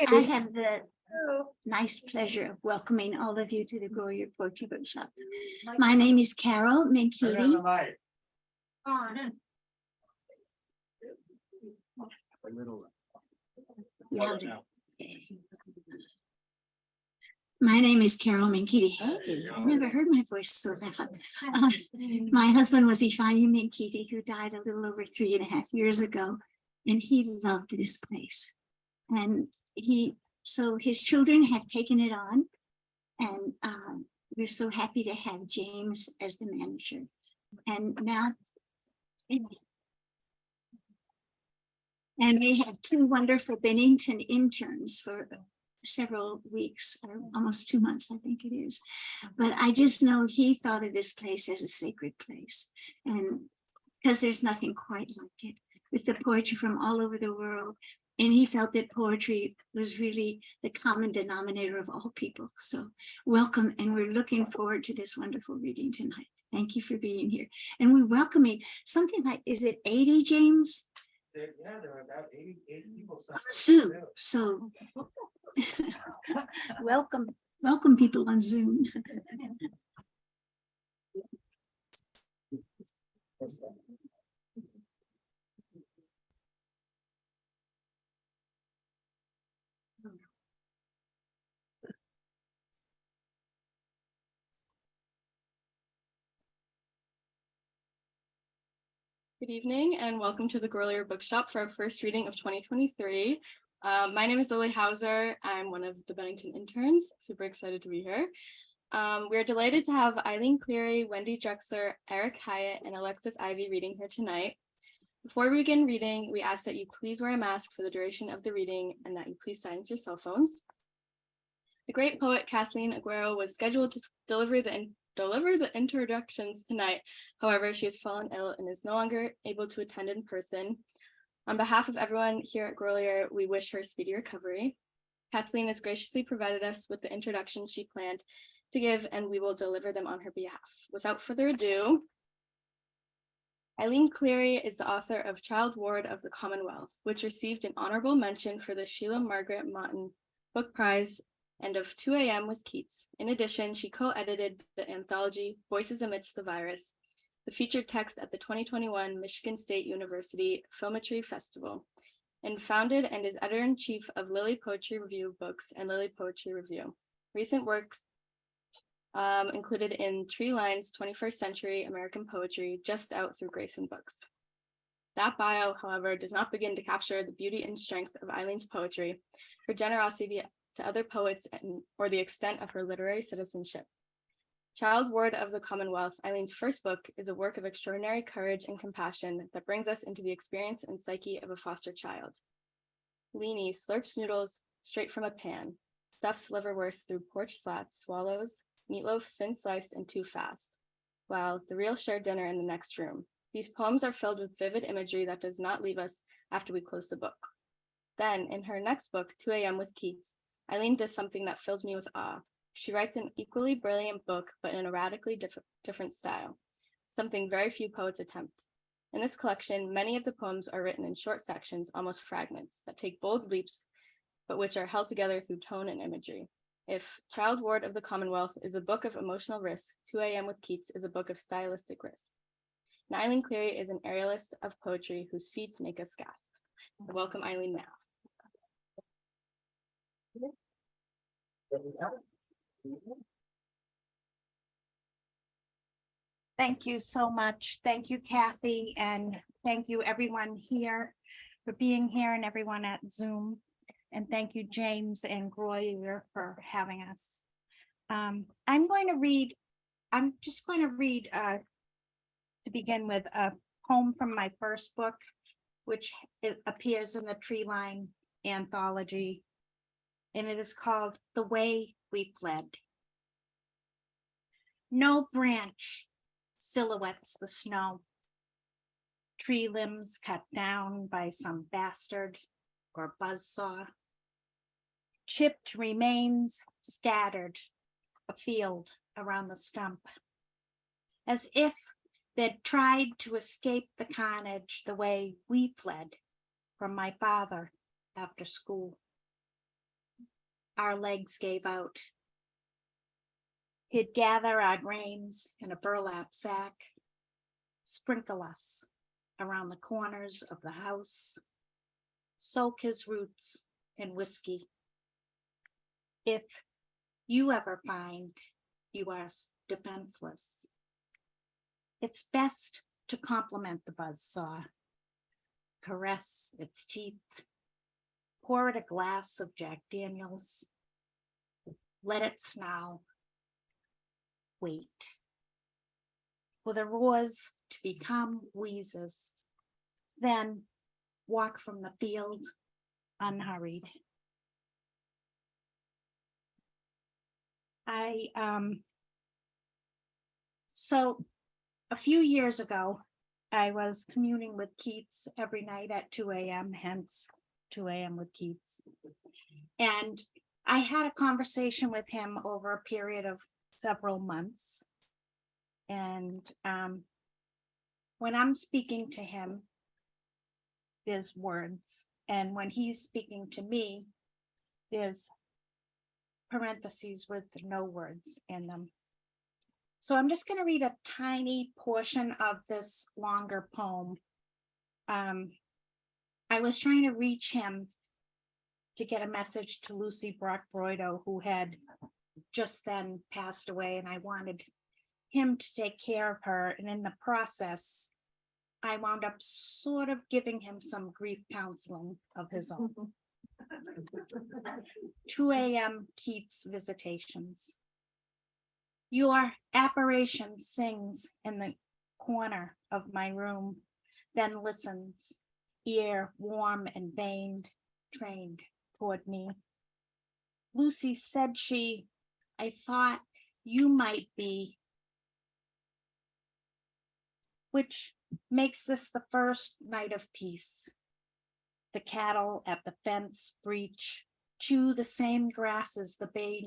I have the nice pleasure of welcoming all of you to the Grolier Poetry Bookshop. My name is Carol Minkiti. Louder. My name is Carol Minkiti. Hey, I never heard my voice so loud. My husband was Ifani Minkiti, who died a little over 3.5 years ago, and he loved this place. And so his children have taken it on, and we're so happy to have James as the manager. And now, and we have 2 wonderful Bennington interns for several weeks, or almost 2 months, I think it is. But I just know he thought of this place as a sacred place, and because there's nothing quite like it, with the poetry from all over the world. And he felt that poetry was really the common denominator of all people. So welcome, and we're looking forward to this wonderful reading tonight. Thank you for being here. And we're welcoming something like, is it 80, James? Yeah, there are about 80 people. Zoom. So welcome people on Zoom. Good evening and welcome to the Grolier Bookshop for our first reading of 2023. My name is Lily Hauser. I'm one of the Bennington interns. Super excited to be here. We're delighted to have Eileen Cleary, Wendy Drexler, Eric Hyett, and Alexis Ivy reading here tonight. Before we begin reading, we ask that you please wear a mask for the duration of the reading and that you please silence your cell phones. The great poet Kathleen Aguero was scheduled to deliver the introductions tonight. However, she has fallen ill and is no longer able to attend in person. On behalf of everyone here at Grolier, we wish her a speedy recovery. Kathleen has graciously provided us with the introductions she planned to give, and we will deliver them on her behalf. Without further ado, Eileen Cleary is the author of Child Ward of the Commonwealth, which received an honorable mention for the Sheila Margaret Motton Book Prize and of 2 a.m. with Keats. In addition, she co-edited the anthology Voices Amidst the Virus, the featured text at the 2021 Michigan State University Filmetry Festival, and founded and is editor-in-chief of Lily Poetry Review Books and Lily Poetry Review. Recent works included in Tree Lines 21st Century American Poetry, just out through Grayson Books. That bio, however, does not begin to capture the beauty and strength of Eileen's poetry, her generosity to other poets, or the extent of her literary citizenship. Child Ward of the Commonwealth, Eileen's first book, is a work of extraordinary courage and compassion that brings us into the experience and psyche of a foster child. Leanie slurps noodles straight from a pan, stuffs liverwurst through porch slats, swallows meatloaf thin sliced and too fast, while the real share dinner in the next room. These poems are filled with vivid imagery that does not leave us after we close the book. Then, in her next book, 2 a.m. with Keats, Eileen does something that fills me with awe. She writes an equally brilliant book, but in a radically different style, something very few poets attempt. In this collection, many of the poems are written in short sections, almost fragments, that take bold leaps, but which are held together through tone and imagery. If Child Ward of the Commonwealth is a book of emotional risk, 2 a.m. with Keats is a book of stylistic risk. And Eileen Cleary is an aerialist of poetry whose feats make us gasp. Welcome, Eileen, now. Thank you so much. Thank you, Kathy, and thank you everyone here for being here and everyone at Zoom. And thank you, James and Grolier, for having us. I'm just going to read to begin with a poem from my first book, which appears in the Tree Line anthology, and it is called The Way We Fled. No branch silhouettes the snow, tree limbs cut down by some bastard or buzzsaw, chipped remains scattered afield around the stump, as if they'd tried to escape the carnage the way we fled from my father after school. our legs gave out. He'd gather our grains in a burlap sack, sprinkle us around the corners of the house, soak his roots in whiskey. If you ever find you are defenseless, it's best to compliment the buzzsaw, caress its teeth, pour it a glass of Jack Daniels, let it snarl, wait for the roars to become wheezes, then walk from the field unhurried. So a few years ago, I was communing with Keats every night at 2 a.m., hence 2 a.m. with Keats. And I had a conversation with him over a period of several months. And when I'm speaking to him, there's words. And when he's speaking to me, there's parentheses with no words in them. So I'm just going to read a tiny portion of this longer poem. I was trying to reach him to get a message to Lucy Brock-Broido, who had just then passed away, and I wanted him to take care of her. And in the process, I wound up sort of giving him some grief counseling of his own. 2 a.m. Keats visitations. Your apparition sings in the corner of my room, then listens, ear warm and veined, trained toward me. Lucy said I thought you might be, which makes this the first night of peace. The cattle at the fence breach chew the same grasses the bay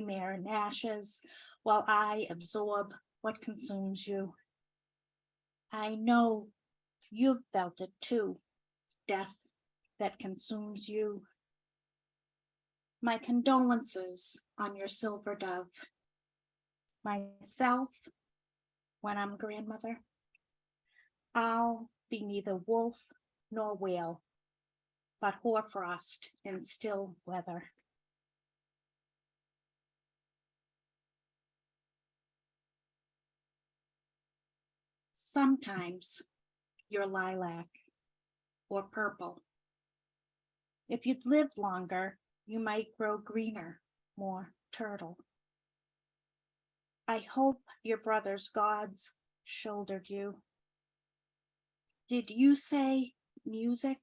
mare gnashes, while I absorb what consumes you. I know you've felt it too, death that consumes you. My condolences on your silver dove. Myself, when I'm grandmother, I'll be neither wolf nor whale, but hoarfrost in still weather. Sometimes you're lilac or purple. If you'd lived longer, you might grow greener, more turtle. I hope your brother's gods shouldered you. Did you say music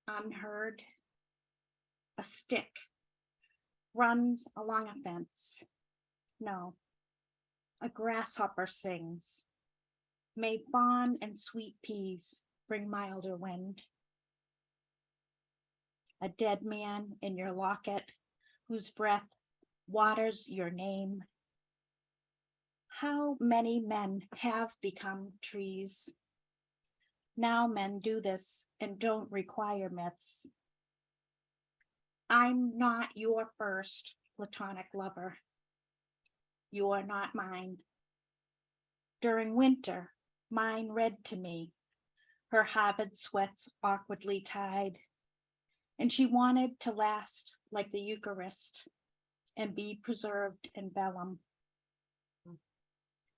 unheard? A stick runs along a fence. No, a grasshopper sings. May fawn and sweet peas bring milder wind. A dead man in your locket whose breath waters your name. How many men have become trees? Now men do this and don't require myths. I'm not your first platonic lover. You're not mine. During winter, mine read to me, her Harvard sweats awkwardly tied, and she wanted to last like the Eucharist and be preserved in vellum.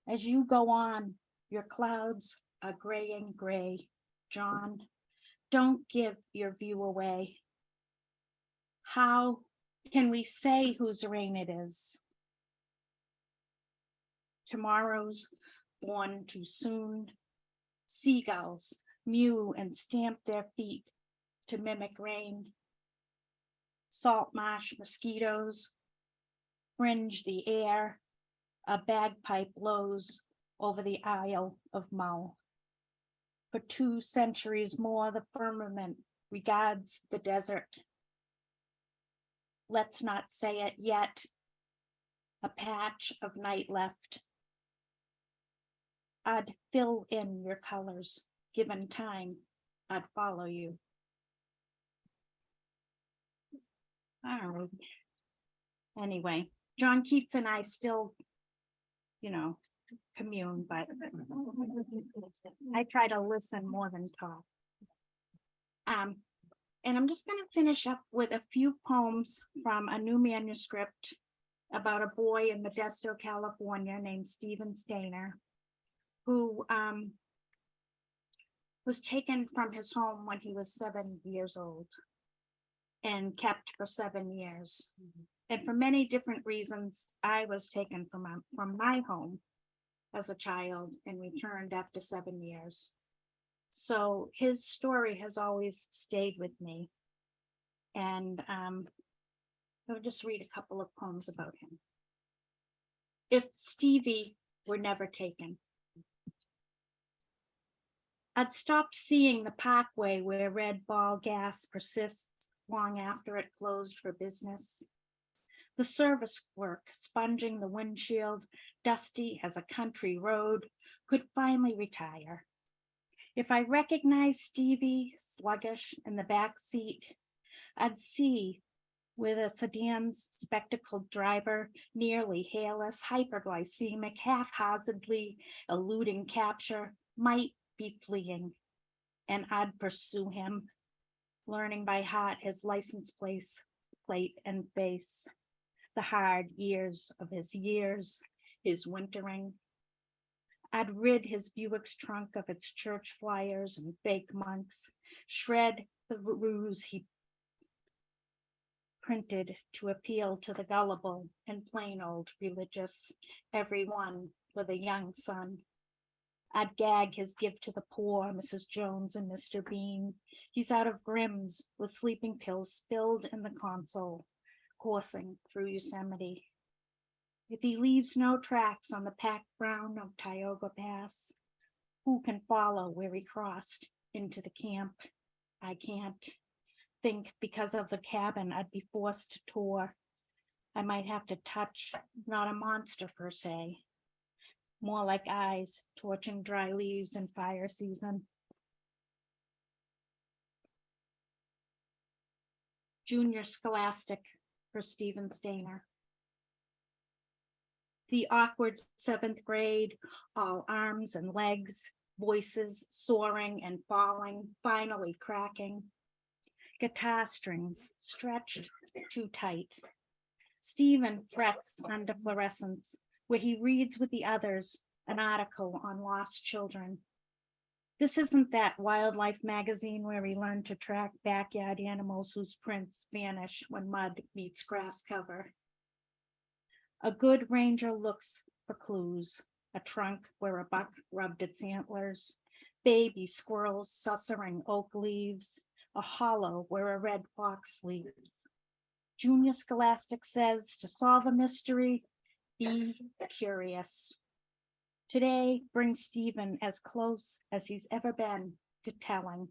As you go on, your clouds are graying gray. John, don't give your view away. How can we say whose rain it is? Tomorrow's born too soon. Seagulls mew and stamp their feet to mimic rain. Salt marsh mosquitoes fringe the air. A bagpipe blows over the Isle of Mull. For 2 centuries more, the firmament regards the desert. Let's not say it yet. A patch of night left. I'd fill in your colors. Given time, I'd follow you. All right. Anyway, John Keats and I still, commune, but I try to listen more than talk. And I'm just going to finish up with a few poems from a new manuscript about a boy in Modesto, California named Stephen Stainer, who was taken from his home when he was 7 years old and kept for 7 years. And for many different reasons, I was taken from my home as a child and returned after 7 years. So his story has always stayed with me. And I'll just read a couple of poems about him. If Stevie were never taken, I'd stopped seeing the parkway where red ball gas persists long after it closed for business. The service clerk sponging the windshield, dusty as a country road, could finally retire. If I recognized Stevie sluggish in the back seat, I'd see with a sedan's spectacled driver, nearly hairless, hyperglycemic, haphazardly eluding capture, might be fleeing, and I'd pursue him, learning by heart his license plate and face, the hard years of his years, his wintering. I'd rid his Buick's trunk of its church flyers and fake monks, shred the ruse he printed to appeal to the gullible and plain old religious, everyone with a young son. I'd gag his gift to the poor, Mrs. Jones and Mr. Bean. He's out of Grimm's with sleeping pills spilled in the console, coursing through Yosemite. If he leaves no tracks on the packed ground of Tioga Pass, who can follow where he crossed into the camp? I can't think because of the cabin I'd be forced to tour. I might have to touch, not a monster per se, more like eyes torching dry leaves in fire season. Junior Scholastic for Stephen Stainer. The awkward 7th grade, all arms and legs, voices soaring and falling, finally cracking. Guitar strings stretched too tight. Stephen frets under fluorescence, where he reads with the others an article on lost children. This isn't that wildlife magazine where we learn to track backyard animals whose prints vanish when mud meets grass cover. A good ranger looks for clues, a trunk where a buck rubbed its antlers, baby squirrels sussering oak leaves, a hollow where a red fox sleeps. Junior Scholastic says to solve a mystery, be curious. Today brings Stephen as close as he's ever been to telling.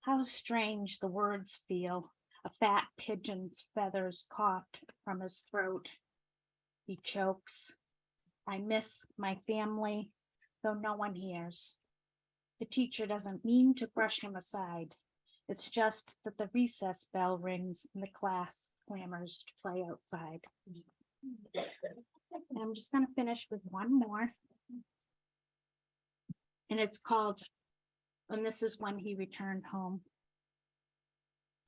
How strange the words feel, a fat pigeon's feathers caught from his throat. He chokes. I miss my family, though no one hears. The teacher doesn't mean to brush him aside. It's just that the recess bell rings and the class clamors to play outside. And I'm just going to finish with one more. And it's called, and this is when he returned home.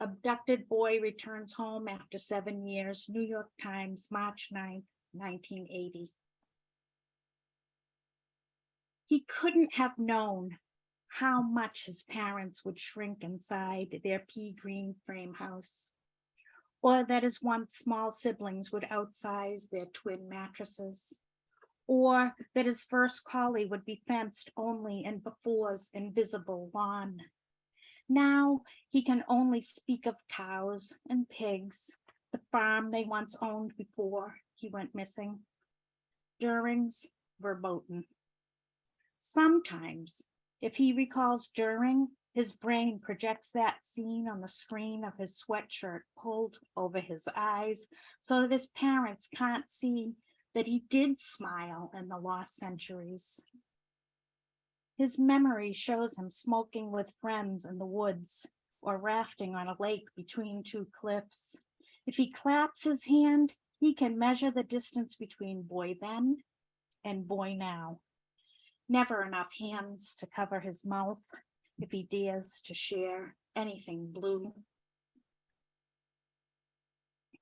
Abducted boy returns home after 7 years. New York Times, March 9th, 1980. He couldn't have known how much his parents would shrink inside their pea green frame house, or that his once small siblings would outsize their twin mattresses, or that his first collie would be fenced only in before's invisible lawn. Now he can only speak of cows and pigs, the farm they once owned before he went missing. During's verboten. Sometimes, if he recalls During, his brain projects that scene on the screen of his sweatshirt pulled over his eyes so that his parents can't see that he did smile in the lost centuries. His memory shows him smoking with friends in the woods or rafting on a lake between two cliffs, If he claps his hand, he can measure the distance between boy then and boy now. Never enough hands to cover his mouth if he dares to share anything blue.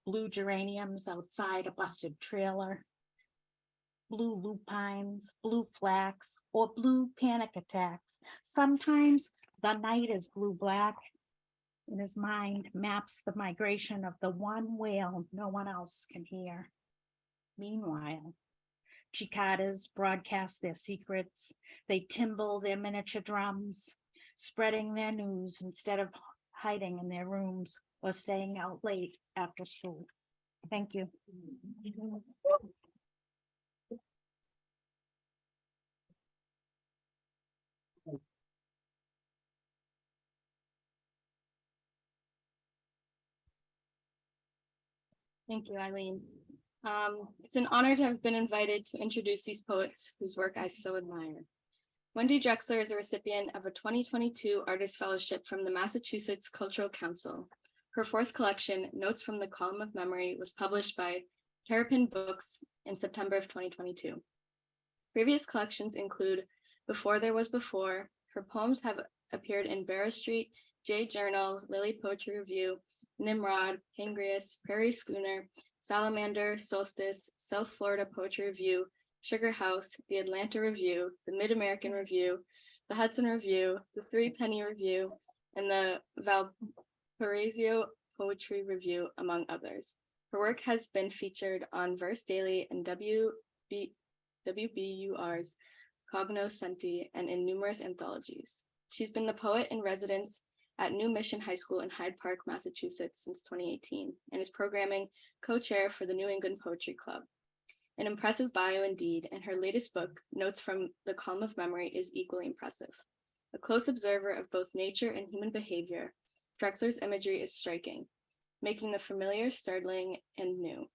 Blue geraniums outside a busted trailer. Blue lupines, blue flax, or blue panic attacks. Sometimes the night is blue-black. In his mind maps the migration of the one wail no one else can hear. Meanwhile, cicadas broadcast their secrets. They timble their miniature drums, spreading their news instead of hiding in their rooms or staying out late after school. Thank you. Thank you, Eileen. It's an honor to have been invited to introduce these poets whose work I so admire. Wendy Drexler is a recipient of a 2022 Artist Fellowship from the Massachusetts Cultural Council. Her fourth collection, Notes from the Column of Memory, was published by Terrapin Books in September of 2022. Previous collections include Before There Was Before. Her poems have appeared in Barrow Street, J Journal, Lily Poetry Review, Nimrod, Pangreas, Prairie Schooner, Salamander, Solstice, South Florida Poetry Review, Sugar House, the Atlanta Review, the Mid-American Review, the Hudson Review, the Three Penny Review, and the Valparaiso Poetry Review, among others. Her work has been featured on Verse Daily and WBUR's Cognoscenti and in numerous anthologies. She's been the poet in residence at New Mission High School in Hyde Park, Massachusetts since 2018, and is programming co-chair for the New England Poetry Club. An impressive bio indeed, and her latest book, Notes from the Column of Memory, is equally impressive. A close observer of both nature and human behavior, Drexler's imagery is striking, making the familiar startling and new.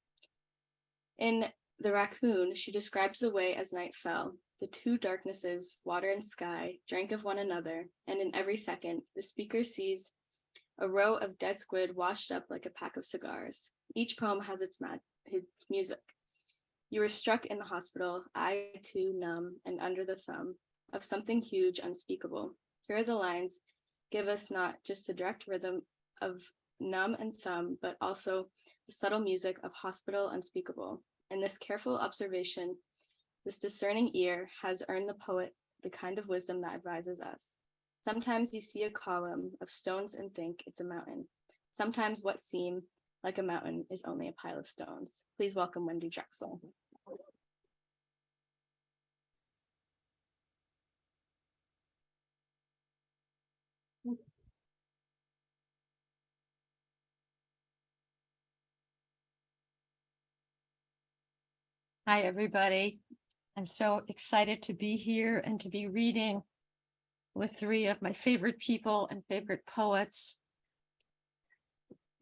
In The Raccoon, she describes the way as night fell, the two darknesses, water and sky, drank of one another, and in every second, the speaker sees a row of dead squid washed up like a pack of cigars. Each poem has its music. You were struck in the hospital, I too numb and under the thumb of something huge, unspeakable. Here are the lines, give us not just the direct rhythm of numb and thumb, but also the subtle music of hospital unspeakable. And this careful observation, this discerning ear has earned the poet the kind of wisdom that advises us. Sometimes you see a column of stones and think it's a mountain. Sometimes what seem like a mountain is only a pile of stones. Please welcome Wendy Drexler. Hi, everybody. I'm so excited to be here and to be reading with three of my favorite people and favorite poets.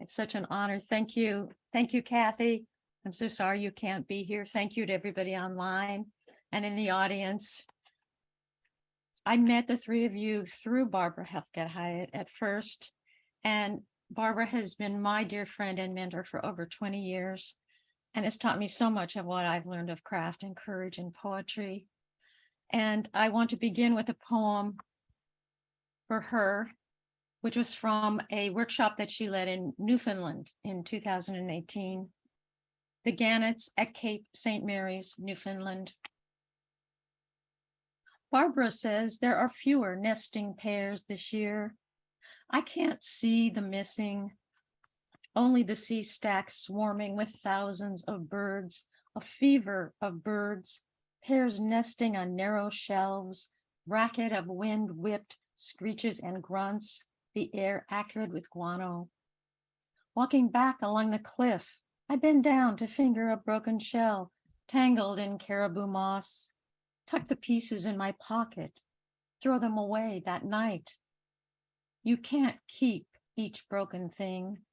It's such an honor. Thank you. Thank you, Kathy. I'm so sorry you can't be here. Thank you to everybody online and in the audience. I met the three of you through Barbara Hyett at first, and Barbara has been my dear friend and mentor for over 20 years. And it's taught me so much of what I've learned of craft and courage and poetry. And I want to begin with a poem for her, which was from a workshop that she led in Newfoundland in 2018. The Gannets at Cape St. Mary's, Newfoundland. Barbara says there are fewer nesting pairs this year. I can't see the missing. Only the sea stacks swarming with thousands of birds, a fever of birds, pairs nesting on narrow shelves, racket of wind-whipped screeches and grunts, the air acrid with guano. Walking back along the cliff, I bend down to finger a broken shell, tangled in caribou moss, tuck the pieces in my pocket, throw them away that night. You can't keep each broken thing.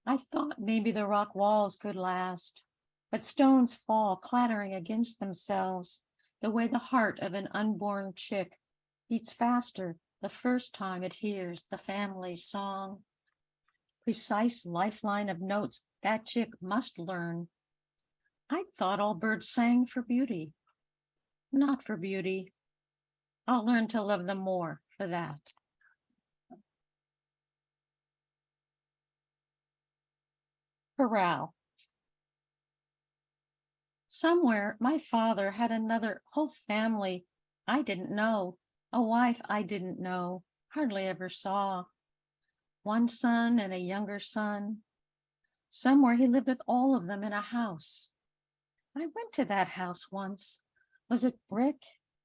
I thought maybe the rock walls could last, but stones fall clattering against themselves, the way the heart of an unborn chick beats faster the first time it hears the family song. precise lifeline of notes that chick must learn. I thought all birds sang for beauty. Not for beauty. I'll learn to love them more for that. Corral. Somewhere my father had another whole family I didn't know, a wife I didn't know, hardly ever saw. One son and a younger son. Somewhere he lived with all of them in a house. I went to that house once. Was it brick?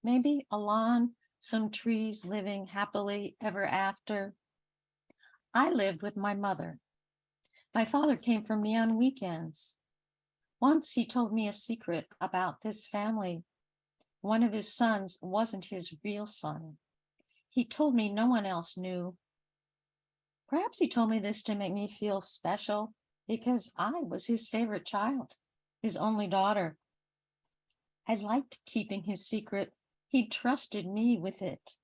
Maybe a lawn, some trees living happily ever after. I lived with my mother. My father came for me on weekends. Once he told me a secret about this family. One of his sons wasn't his real son. He told me no one else knew. Perhaps he told me this to make me feel special because I was his favorite child, his only daughter. I liked keeping his secret. He trusted me with it.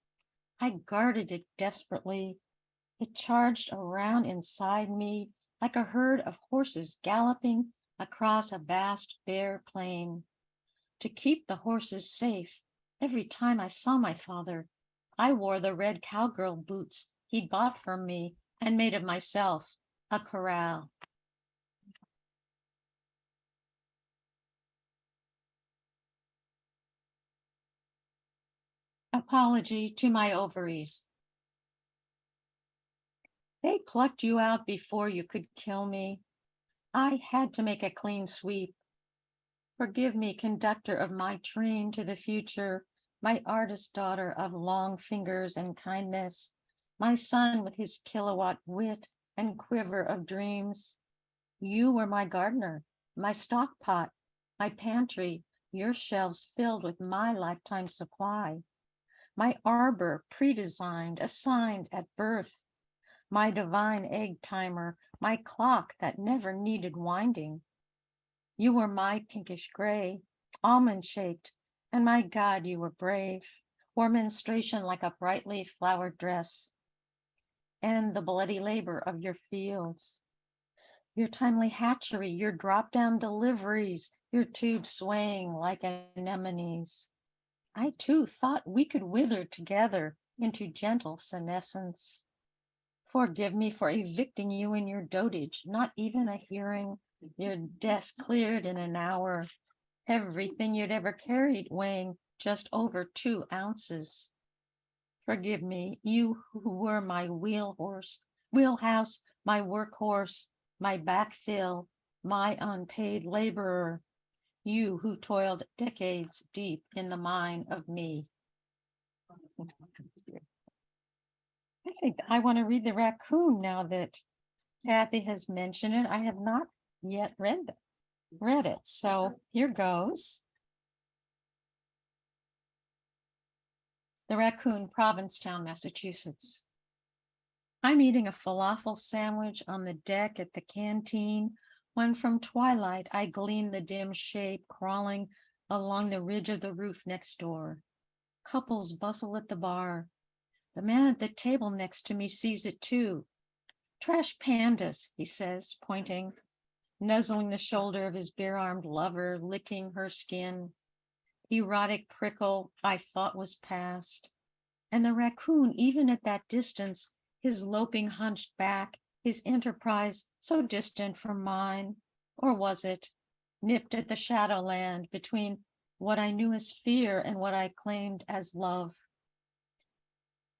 I guarded it desperately. It charged around inside me like a herd of horses galloping across a vast bare plain. To keep the horses safe, every time I saw my father, I wore the red cowgirl boots he'd bought from me and made of myself a corral. Apology to my ovaries. They plucked you out before you could kill me. I had to make a clean sweep. Forgive me, conductor of my train to the future, my artist daughter of long fingers and kindness, my son with his kilowatt wit and quiver of dreams. You were my gardener, my stock pot, my pantry, your shelves filled with my lifetime supply, my arbor pre-designed, assigned at birth, my divine egg timer, my clock that never needed winding. You were my pinkish gray, almond-shaped, and my God, you were brave, wore menstruation like a brightly flowered dress, and the bloody labor of your fields, your timely hatchery, your drop-down deliveries, your tubes swaying like anemones. I too thought we could wither together into gentle senescence. Forgive me for evicting you in your dotage, not even a hearing, your desk cleared in an hour, everything you'd ever carried weighing just over 2 ounces. Forgive me, you who were my wheelhouse, my workhorse, my backfill, my unpaid laborer, you who toiled decades deep in the mine of me. I think I want to read The Raccoon now that Kathy has mentioned it. I have not yet read it. So here goes. The Raccoon, Provincetown, Massachusetts. I'm eating a falafel sandwich on the deck at the canteen when from twilight I glean the dim shape crawling along the ridge of the roof next door. Couples bustle at the bar. The man at the table next to me sees it too. Trash pandas, he says, pointing, nuzzling the shoulder of his bare-armed lover, licking her skin. Erotic prickle I thought was past. And the raccoon, even at that distance, his loping hunched back, his enterprise so distant from mine, or was it, nipped at the shadowland between what I knew as fear and what I claimed as love.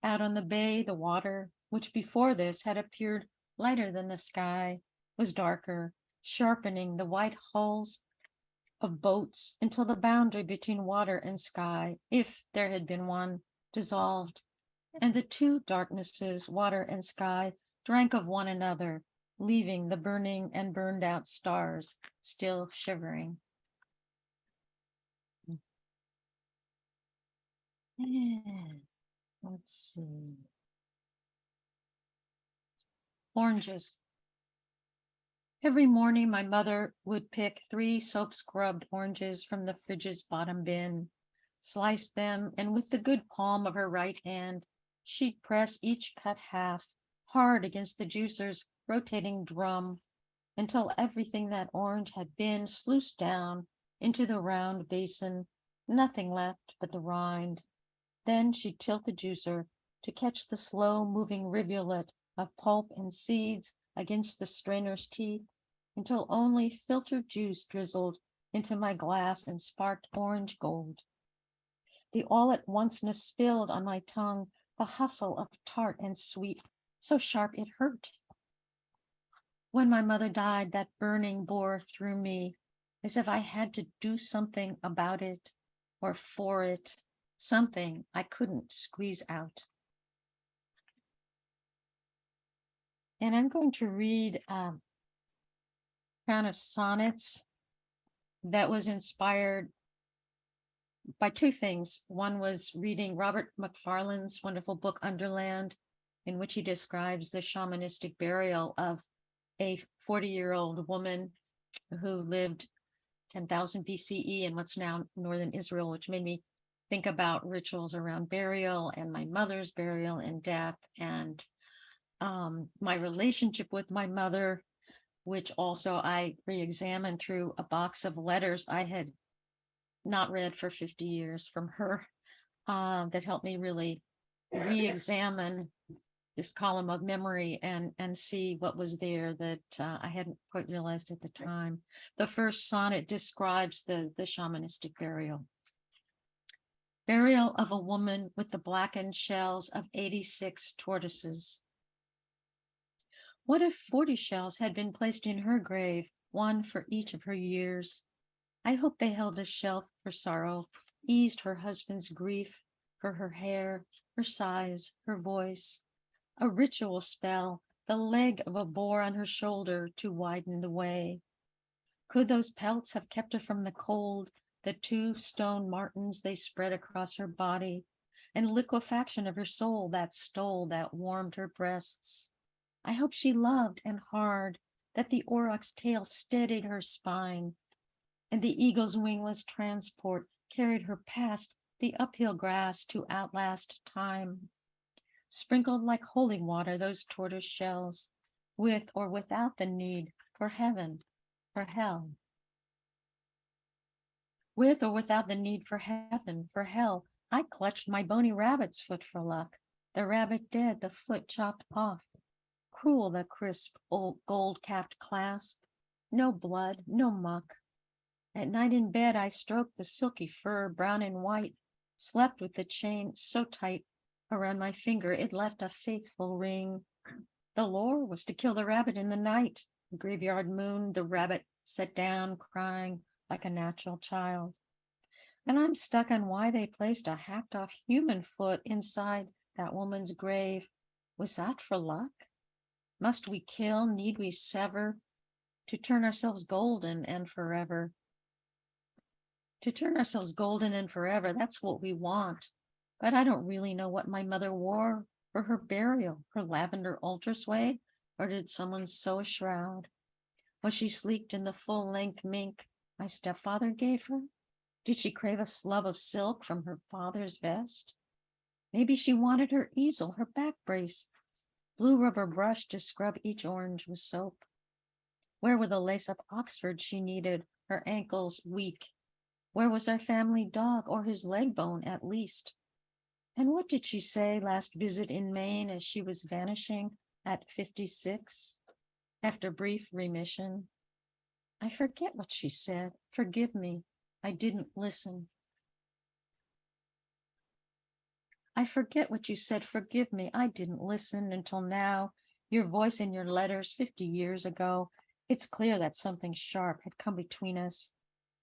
Out on the bay, the water, which before this had appeared lighter than the sky, was darker, sharpening the white hulls of boats until the boundary between water and sky, if there had been one, dissolved, and the two darknesses, water and sky, drank of one another, leaving the burning and burned out stars still shivering. Let's see. Oranges. Every morning, my mother would pick 3 soap-scrubbed oranges from the fridge's bottom bin, slice them, and with the good palm of her right hand, she'd press each cut half hard against the juicer's rotating drum until everything that orange had been sluiced down into the round basin, nothing left but the rind. Then she'd tilt the juicer to catch the slow-moving rivulet of pulp and seeds against the strainer's teeth until only filtered juice drizzled into my glass and sparked orange gold. The all-at-onceness spilled on my tongue, the hustle of tart and sweet, so sharp it hurt. When my mother died, that burning bore through me, as if I had to do something about it or for it, something I couldn't squeeze out. And I'm going to read a crown of sonnets that was inspired by two things. One was reading Robert Macfarlane's wonderful book, Underland, in which he describes the shamanistic burial of a 40-year-old woman who lived 10,000 BCE in what's now northern Israel, which made me think about rituals around burial and my mother's burial and death, and my relationship with my mother, which also I re-examined through a box of letters I had not read for 50 years from her, that helped me really re-examine this column of memory and see what was there that I hadn't quite realized at the time. The first sonnet describes the shamanistic burial. Burial of a woman with the blackened shells of 86 tortoises. What if 40 shells had been placed in her grave, one for each of her years? I hope they held a shelf for sorrow, eased her husband's grief, for her hair, her size, her voice. A ritual spell, the leg of a boar on her shoulder to widen the way. Could those pelts have kept her from the cold, the 2 stone martins they spread across her body, and liquefaction of her soul that stole, that warmed her breasts? I hope she loved and hard, that the auroch's tail steadied her spine, and the eagle's wingless transport carried her past the uphill grass to outlast time. Sprinkled like holy water, those tortoise shells, with or without the need for heaven, for hell. With or without the need for heaven, for hell, I clutched my bony rabbit's foot for luck, the rabbit dead, the foot chopped off. Cruel the crisp old gold-capped clasp, no blood, no muck. At night in bed I stroked the silky fur, brown and white, slept with the chain so tight around my finger it left a faithful ring. The lore was to kill the rabbit in the night. The graveyard moon, the rabbit sat down crying like a natural child. And I'm stuck on why they placed a hacked off human foot inside that woman's grave. Was that for luck? Must we kill, need we sever, to turn ourselves golden and forever? To turn ourselves golden and forever, that's what we want. But I don't really know what my mother wore for her burial, her lavender altar sway, or did someone sew a shroud? Was she sleeked in the full-length mink my stepfather gave her? Did she crave a slub of silk from her father's vest? Maybe she wanted her easel, her back brace, blue rubber brush to scrub each orange with soap. Where were the lace-up Oxford she needed, her ankles weak? Where was our family dog, or his leg bone at least? And what did she say last visit in Maine as she was vanishing at 56, after brief remission? I forget what she said. Forgive me, I didn't listen. I forget what you said. Forgive me, I didn't listen until now. Your voice in your letters 50 years ago. It's clear that something sharp had come between us.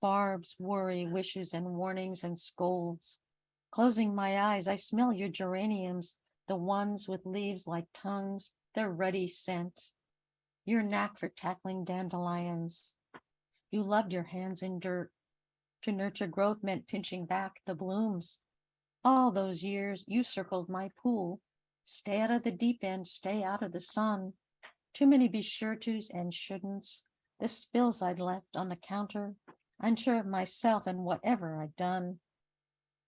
Barbs, worry, wishes, and warnings and scolds. Closing my eyes, I smell your geraniums, the ones with leaves like tongues, their ruddy scent. Your knack for tackling dandelions. You loved your hands in dirt. To nurture growth meant pinching back the blooms. All those years you circled my pool. Stay out of the deep end, stay out of the sun. Too many be sure tos and shouldn'ts. The spills I'd left on the counter, unsure of myself and whatever I'd done.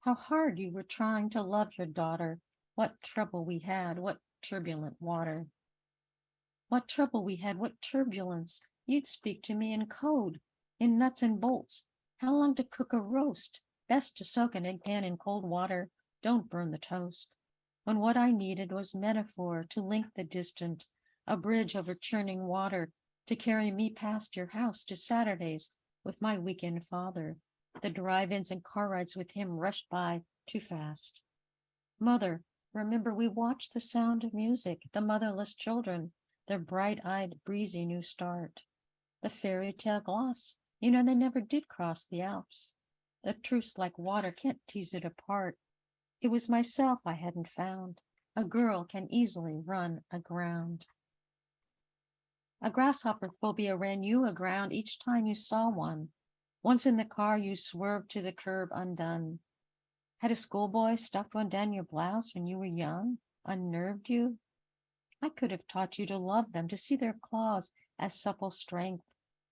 How hard you were trying to love your daughter. What trouble we had, what turbulent water. What trouble we had, what turbulence. You'd speak to me in code, in nuts and bolts. How long to cook a roast? Best to soak an eggpan in cold water. Don't burn the toast. When what I needed was metaphor to link the distant, a bridge over churning water to carry me past your house to Saturdays with my weekend father. The drive-ins and car rides with him rushed by too fast. Mother, remember we watched The Sound of Music, the motherless children, their bright-eyed, breezy new start. The fairy tale gloss, you know they never did cross the Alps. The truth's like water, can't tease it apart. It was myself I hadn't found. A girl can easily run aground. A grasshopper phobia ran you aground each time you saw one. Once in the car, you swerved to the curb undone. Had a schoolboy stuffed one down your blouse when you were young, unnerved you? I could have taught you to love them, to see their claws as supple strength,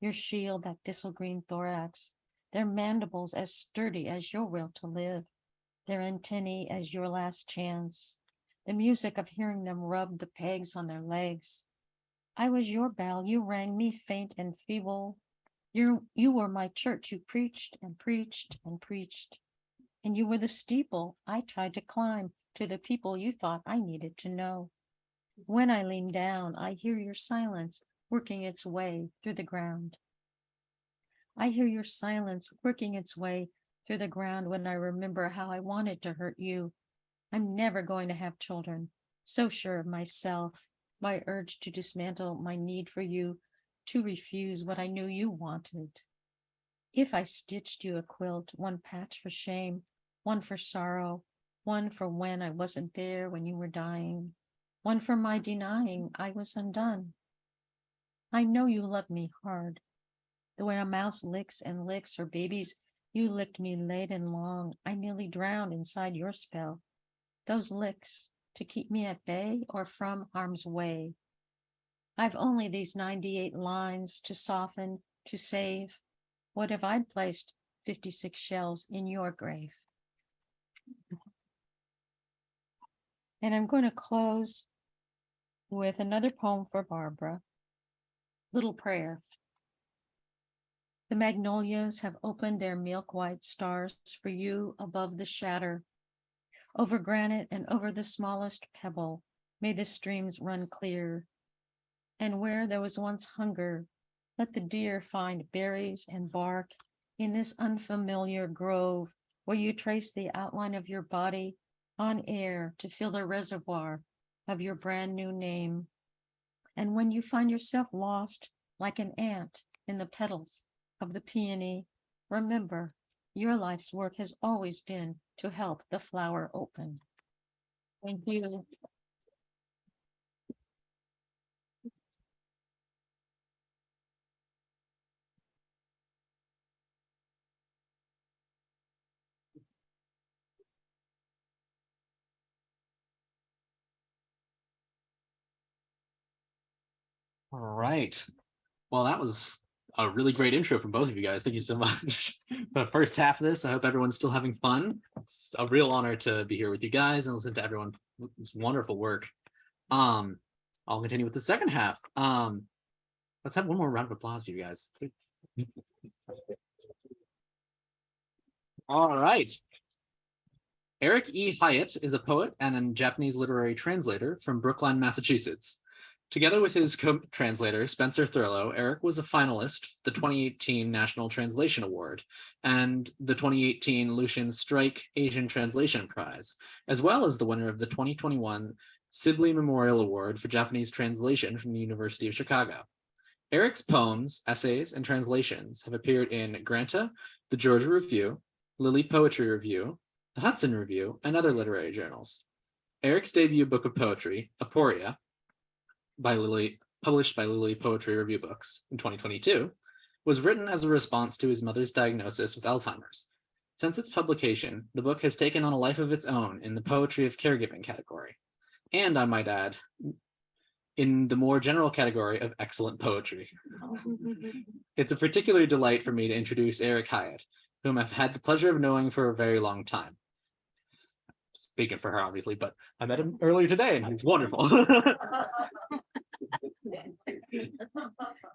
your shield that thistle-green thorax, their mandibles as sturdy as your will to live, their antennae as your last chance, the music of hearing them rub the pegs on their legs. I was your bell, you rang me faint and feeble. You were my church, you preached and preached and preached. And you were the steeple I tried to climb to the people you thought I needed to know. When I lean down, I hear your silence working its way through the ground. I hear your silence working its way through the ground when I remember how I wanted to hurt you. I'm never going to have children, so sure of myself, my urge to dismantle my need for you, to refuse what I knew you wanted. If I stitched you a quilt, one patch for shame, one for sorrow, one for when I wasn't there when you were dying, one for my denying I was undone. I know you love me hard. The way a mouse licks and licks her babies, you licked me late and long. I nearly drowned inside your spell. Those licks to keep me at bay or from harm's way. I've only these 98 lines to soften, to save. What if I'd placed 56 shells in your grave? And I'm going to close with another poem for Barbara, Little Prayer. The magnolias have opened their milk-white stars for you above the shatter. Over granite and over the smallest pebble, may the streams run clear. And where there was once hunger, let the deer find berries and bark in this unfamiliar grove where you trace the outline of your body on air to fill the reservoir of your brand new name. And when you find yourself lost like an ant in the petals of the peony, remember your life's work has always been to help the flower open. Thank you. All right. Well, that was a really great intro from both of you guys. Thank you so much. The first half of this, I hope everyone's still having fun. It's a real honor to be here with you guys and listen to everyone's wonderful work. I'll continue with the second half. Let's have one more round of applause for you guys. All right. Eric E. Hyett is a poet and a Japanese literary translator from Brookline, Massachusetts. Together with his co-translator, Spencer Thurlow, Eric was a finalist for the 2018 National Translation Award and the 2018 Lucian Strike Asian Translation Prize, as well as the winner of the 2021 Sibley Memorial Award for Japanese Translation from the University of Chicago. Eric's poems, essays, and translations have appeared in Granta, the Georgia Review, Lilly Poetry Review, the Hudson Review, and other literary journals. Eric's debut book of poetry, Aporia, published by Lilly Poetry Review Books in 2022, was written as a response to his mother's diagnosis with Alzheimer's. Since its publication, the book has taken on a life of its own in the poetry of caregiving category, and I might add, in the more general category of excellent poetry. It's a particular delight for me to introduce Eric Hyett, whom I've had the pleasure of knowing for a very long time. Speaking for her, obviously, but I met him earlier today and he's wonderful.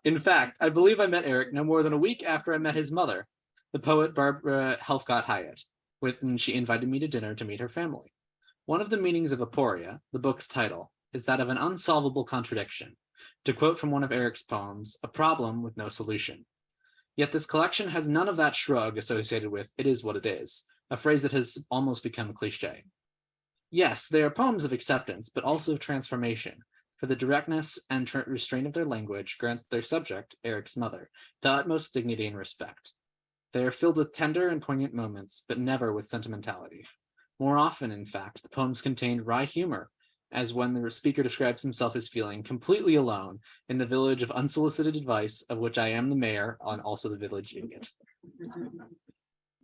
In fact, I believe I met Eric no more than a week after I met his mother, the poet Barbara Helfgott Hyett, when she invited me to dinner to meet her family. One of the meanings of aporia, the book's title, is that of an unsolvable contradiction. To quote from one of Eric's poems, a problem with no solution. Yet this collection has none of that shrug associated with "it is what it is," a phrase that has almost become cliche. Yes, they are poems of acceptance, but also of transformation, for the directness and restraint of their language grants their subject, Eric's mother, the utmost dignity and respect. They are filled with tender and poignant moments, but never with sentimentality. More often, in fact, the poems contain wry humor, as when the speaker describes himself as feeling completely alone in the village of unsolicited advice, of which I am the mayor, and also the village idiot.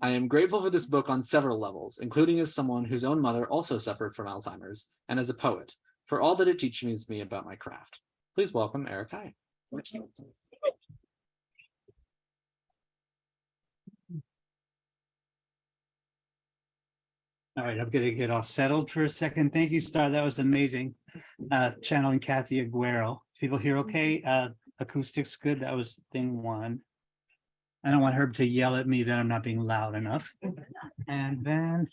I am grateful for this book on several levels, including as someone whose own mother also suffered from Alzheimer's, and as a poet, for all that it teaches me about my craft. Please welcome Eric Hyett. All right, I'm gonna get all settled for a second. Thank you, Star. That was amazing. Channeling Kathy Aguero. People hear okay? Acoustics good. That was thing one. I don't want Herb to yell at me that I'm not being loud enough. And then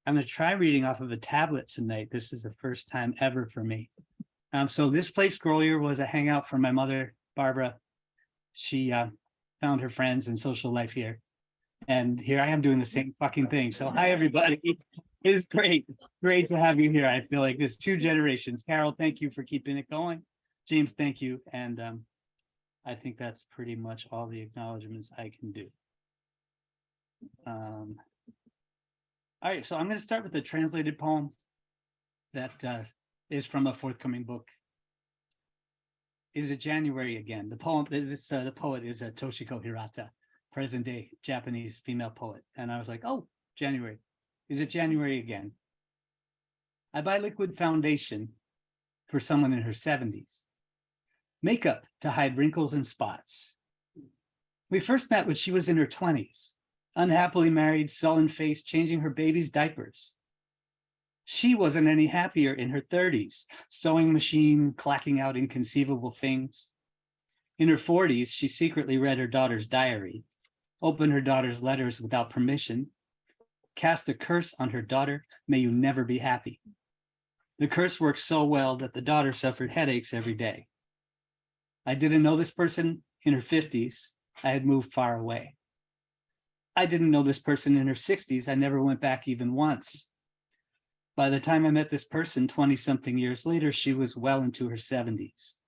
I'm gonna try reading off of a tablet tonight. This is the first time ever for me. So this place, Grolier, was a hangout for my mother, Barbara. She found her friends and social life here. And here I am doing the same fucking thing. So hi, everybody. It's great. Great to have you here. I feel like there's two generations. Carol, thank you for keeping it going. James, thank you. And I think that's pretty much all the acknowledgements I can do. All right, so I'm going to start with the translated poem that is from a forthcoming book. Is it January again? The poem, the poet is Toshiko Hirata, present day Japanese female poet. And I was like, oh, January. Is it January again? I buy liquid foundation for someone in her 70s. Makeup to hide wrinkles and spots. We first met when she was in her 20s, unhappily married, sullen-faced, changing her baby's diapers. She wasn't any happier in her 30s, sewing machine, clacking out inconceivable things. In her 40s, she secretly read her daughter's diary, opened her daughter's letters without permission, cast a curse on her daughter, may you never be happy. The curse worked so well that the daughter suffered headaches every day. I didn't know this person in her 50s. I had moved far away. I didn't know this person in her 60s. I never went back even once. By the time I met this person 20-something years later, she was well into her 70s,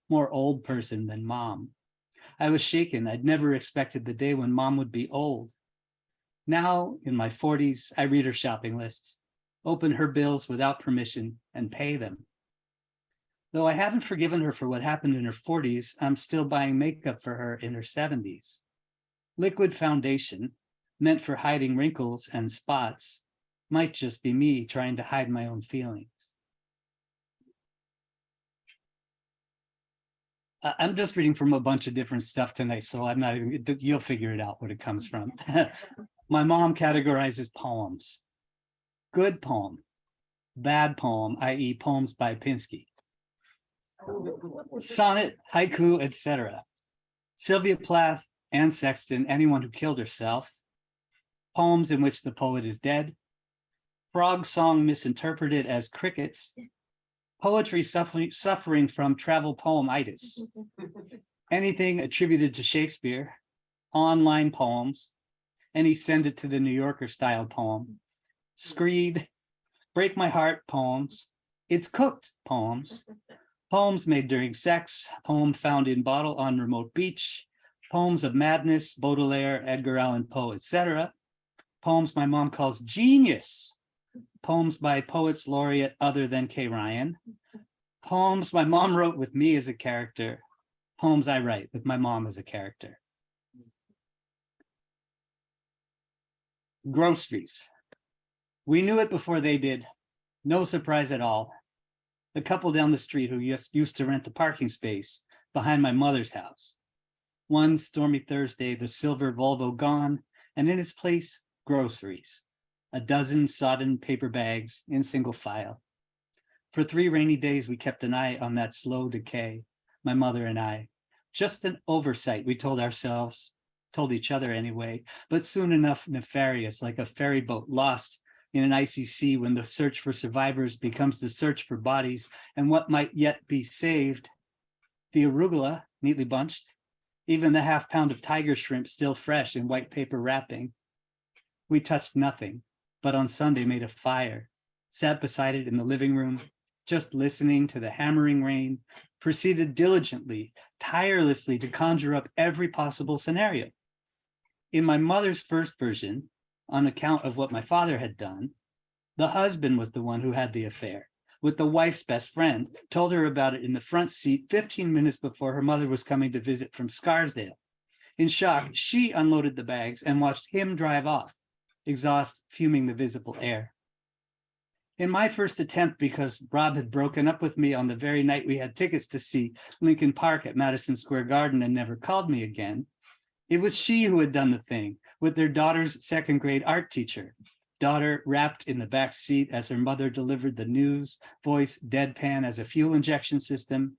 more old person than mom. I was shaken. I'd never expected the day when mom would be old. Now, in my 40s, I read her shopping lists, open her bills without permission, and pay them. Though I haven't forgiven her for what happened in her 40s, I'm still buying makeup for her in her 70s. Liquid foundation, meant for hiding wrinkles and spots, might just be me trying to hide my own feelings. I'm just reading from a bunch of different stuff tonight, so I'm not even, you'll figure it out where it comes from. My mom categorizes poems. Good poem, bad poem, i.e. poems by Pinsky. Sonnet, haiku, etc. Sylvia Plath, Anne Sexton, anyone who killed herself. Poems in which the poet is dead. Frog song misinterpreted as crickets. Poetry suffering from travel poemitis. Anything attributed to Shakespeare. Online poems. Any send it to the New Yorker style poem. Screed, break my heart poems. It's cooked poems. Poems made during sex. Poem found in bottle on remote beach. Poems of madness, Baudelaire, Edgar Allan Poe, etc. Poems my mom calls genius. Poems by poets laureate other than K. Ryan. Poems my mom wrote with me as a character. Poems I write with my mom as a character. Groceries. We knew it before they did. No surprise at all. The couple down the street who used to rent the parking space behind my mother's house. One stormy Thursday, the silver Volvo gone, and in its place, groceries. A dozen sodden paper bags in single file. For 3 rainy days, we kept an eye on that slow decay, my mother and I. Just an oversight, we told ourselves, told each other anyway, but soon enough nefarious, like a ferry boat lost in an icy sea when the search for survivors becomes the search for bodies and what might yet be saved. The arugula, neatly bunched, even the half-pound of tiger shrimp still fresh in white paper wrapping. We touched nothing, but on Sunday made a fire, sat beside it in the living room, just listening to the hammering rain, proceeded diligently, tirelessly to conjure up every possible scenario. In my mother's first version, on account of what my father had done, the husband was the one who had the affair with the wife's best friend, told her about it in the front seat 15 minutes before her mother was coming to visit from Scarsdale. In shock, she unloaded the bags and watched him drive off, exhaust fuming the visible air. In my first attempt, because Rob had broken up with me on the very night we had tickets to see Lincoln Park at Madison Square Garden and never called me again, it was she who had done the thing with their daughter's second grade art teacher. Daughter wrapped in the back seat as her mother delivered the news, voice deadpan as a fuel injection system.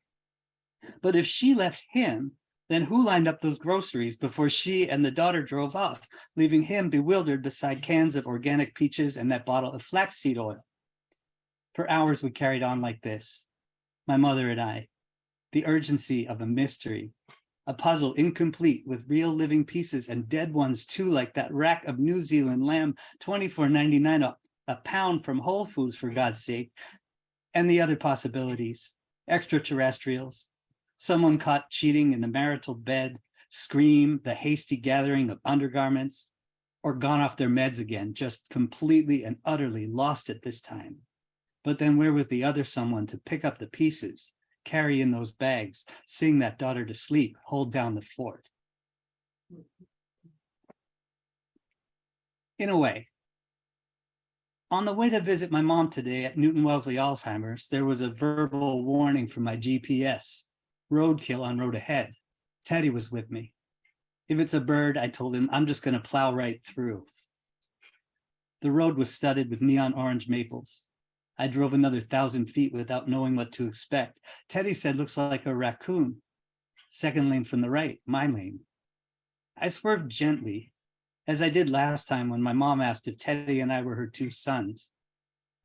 But if she left him, then who lined up those groceries before she and the daughter drove off, leaving him bewildered beside cans of organic peaches and that bottle of flaxseed oil? For hours we carried on like this, my mother and I, the urgency of a mystery, a puzzle incomplete with real living pieces and dead ones too, like that rack of New Zealand lamb, $24.99 a pound from Whole Foods, for God's sake, and the other possibilities, extraterrestrials, someone caught cheating in the marital bed, Scream, the hasty gathering of undergarments, or gone off their meds again, just completely and utterly lost it this time. But then where was the other someone to pick up the pieces, carry in those bags, sing that daughter to sleep, hold down the fort? In a way, on the way to visit my mom today at Newton Wellesley Alzheimer's, there was a verbal warning from my GPS, roadkill on road ahead. Teddy was with me. If it's a bird, I told him, I'm just going to plow right through. The road was studded with neon orange maples. I drove another 1,000 feet without knowing what to expect. Teddy said, looks like a raccoon. Second lane from the right, my lane. I swerved gently, as I did last time when my mom asked if Teddy and I were her two sons.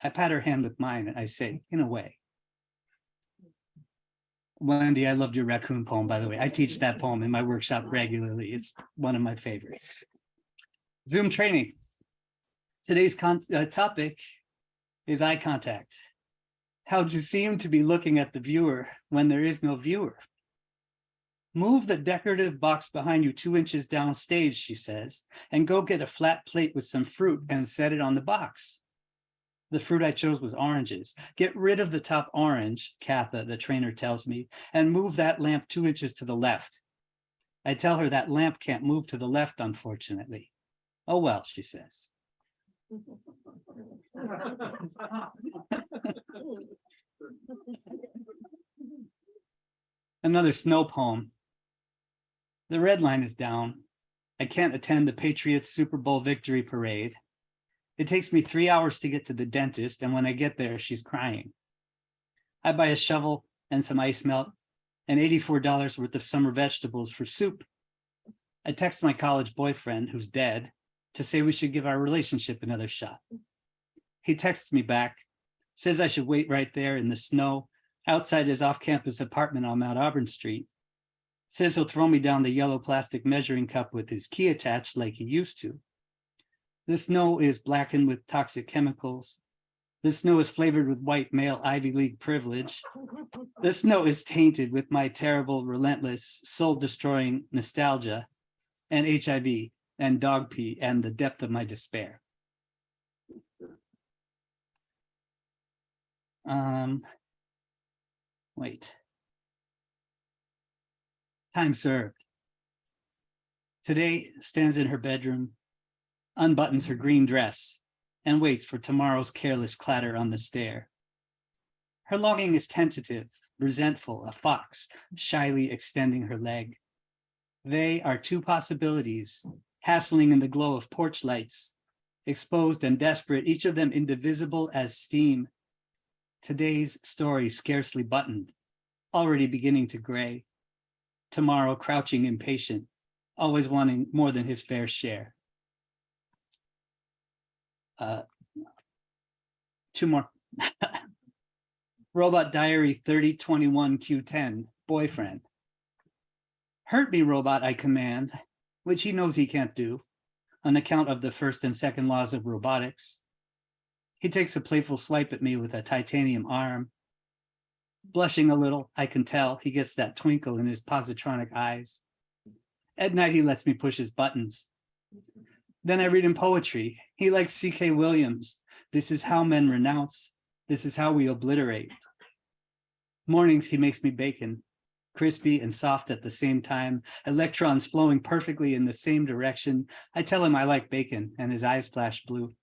I pat her hand with mine and I say, in a way. Wendy, I loved your raccoon poem, by the way. I teach that poem in my workshop regularly. It's one of my favorites. Zoom training. Today's topic is eye contact. How to seem to be looking at the viewer when there is no viewer. Move the decorative box behind you 2 inches down stage, she says, and go get a flat plate with some fruit and set it on the box. The fruit I chose was oranges. Get rid of the top orange, Katha, the trainer tells me, and move that lamp 2 inches to the left. I tell her that lamp can't move to the left, unfortunately. Oh, well, she says. Another snow poem. The red line is down. I can't attend the Patriots Super Bowl victory parade. It takes me 3 hours to get to the dentist, and when I get there, she's crying. I buy a shovel and some ice melt and $84 worth of summer vegetables for soup. I text my college boyfriend, who's dead, to say we should give our relationship another shot. He texts me back, says I should wait right there in the snow outside his off-campus apartment on Mount Auburn Street. Says he'll throw me down the yellow plastic measuring cup with his key attached like he used to. The snow is blackened with toxic chemicals. The snow is flavored with white male Ivy League privilege. The snow is tainted with my terrible, relentless, soul-destroying nostalgia and HIV and dog pee and the depth of my despair. Wait. Time served. Today stands in her bedroom, unbuttons her green dress, and waits for tomorrow's careless clatter on the stair. Her longing is tentative, resentful, a fox, shyly extending her leg. They are two possibilities, hassling in the glow of porch lights, exposed and desperate, each of them indivisible as steam. Today's story scarcely buttoned, already beginning to gray. Tomorrow crouching impatient, always wanting more than his fair share. Two more. Robot Diary 3021 Q10, boyfriend. Hurt me, robot, I command, which he knows he can't do, on account of the first and second laws of robotics. He takes a playful swipe at me with a titanium arm. Blushing a little, I can tell he gets that twinkle in his positronic eyes. At night, he lets me push his buttons. Then I read him poetry. He likes C.K. Williams. This is how men renounce. This is how we obliterate. Mornings, he makes me bacon, crispy and soft at the same time, electrons flowing perfectly in the same direction. I tell him I like bacon, and his eyes flash blue.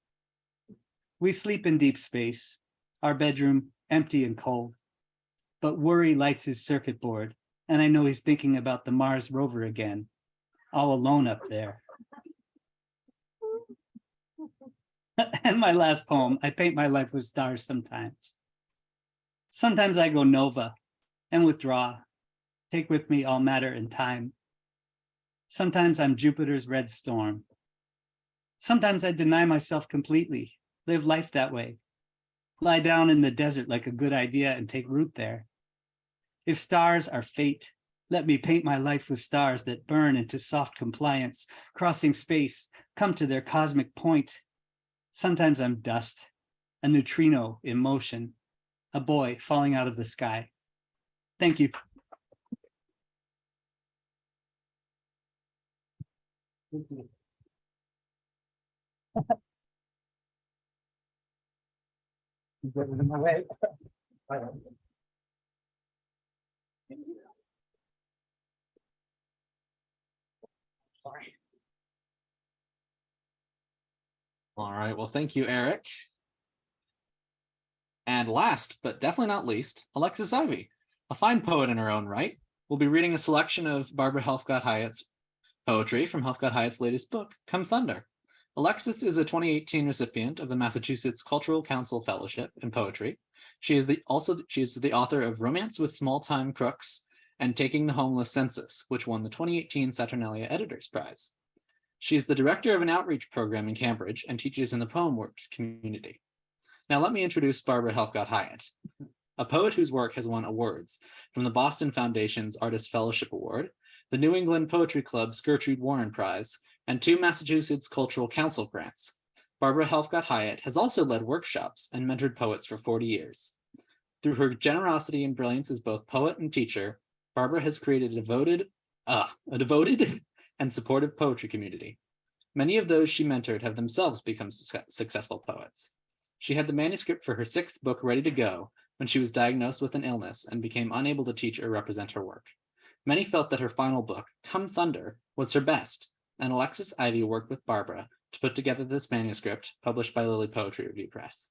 We sleep in deep space, our bedroom empty and cold. But worry lights his circuit board, and I know he's thinking about the Mars rover again, all alone up there. And my last poem, I paint my life with stars sometimes. Sometimes I go nova and withdraw, take with me all matter and time. Sometimes I'm Jupiter's red storm. Sometimes I deny myself completely, live life that way, lie down in the desert like a good idea and take root there. If stars are fate, let me paint my life with stars that burn into soft compliance, crossing space, come to their cosmic point. Sometimes I'm dust, a neutrino in motion, a boy falling out of the sky. Thank you. Sorry. All right, well, thank you, Eric. And last, but definitely not least, Alexis Ivy, a fine poet in her own right, will be reading a selection of Barbara Helfgott Hyatt's poetry from Helfgott Hyatt's latest book, Come Thunder. Alexis is a 2018 recipient of the Massachusetts Cultural Council Fellowship in Poetry. She is the author of Romance with Small-Time Crooks and Taking the Homeless Census, which won the 2018 Saturnalia Editors Prize. She is the director of an outreach program in Cambridge and teaches in the Poem Works community. Now let me introduce Barbara Helfgott Hyatt, a poet whose work has won awards from the Boston Foundation's Artist Fellowship Award, the New England Poetry Club's Gertrude Warren Prize, and 2 Massachusetts Cultural Council grants. Barbara Helfgott Hyatt has also led workshops and mentored poets for 40 years. Through her generosity and brilliance as both poet and teacher, Barbara has created a devoted and supportive poetry community. Many of those she mentored have themselves become successful poets. She had the manuscript for her 6th book ready to go when she was diagnosed with an illness and became unable to teach or represent her work. Many felt that her final book, Come Thunder, was her best, and Alexis Ivy worked with Barbara to put together this manuscript published by Lily Poetry Review Press.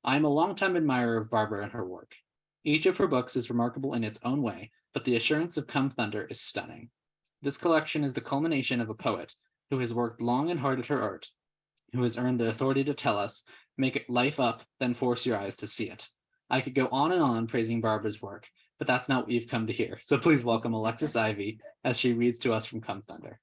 I am a longtime admirer of Barbara and her work. Each of her books is remarkable in its own way, but the assurance of Come Thunder is stunning. This collection is the culmination of a poet who has worked long and hard at her art, who has earned the authority to tell us, make it life up, then force your eyes to see it. I could go on and on praising Barbara's work, but that's not what you've come to hear. So please welcome Alexis Ivy as she reads to us from Come Thunder.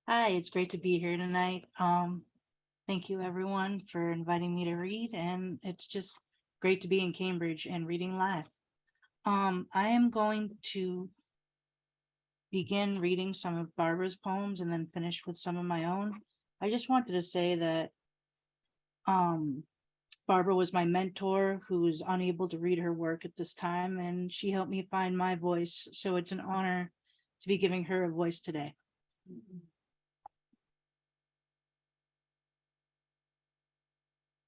Hi, it's great to be here tonight. Thank you everyone for inviting me to read, and it's just great to be in Cambridge and reading live. I am going to begin reading some of Barbara's poems and then finish with some of my own. I just wanted to say that Barbara was my mentor who was unable to read her work at this time, and she helped me find my voice. So it's an honor to be giving her a voice today.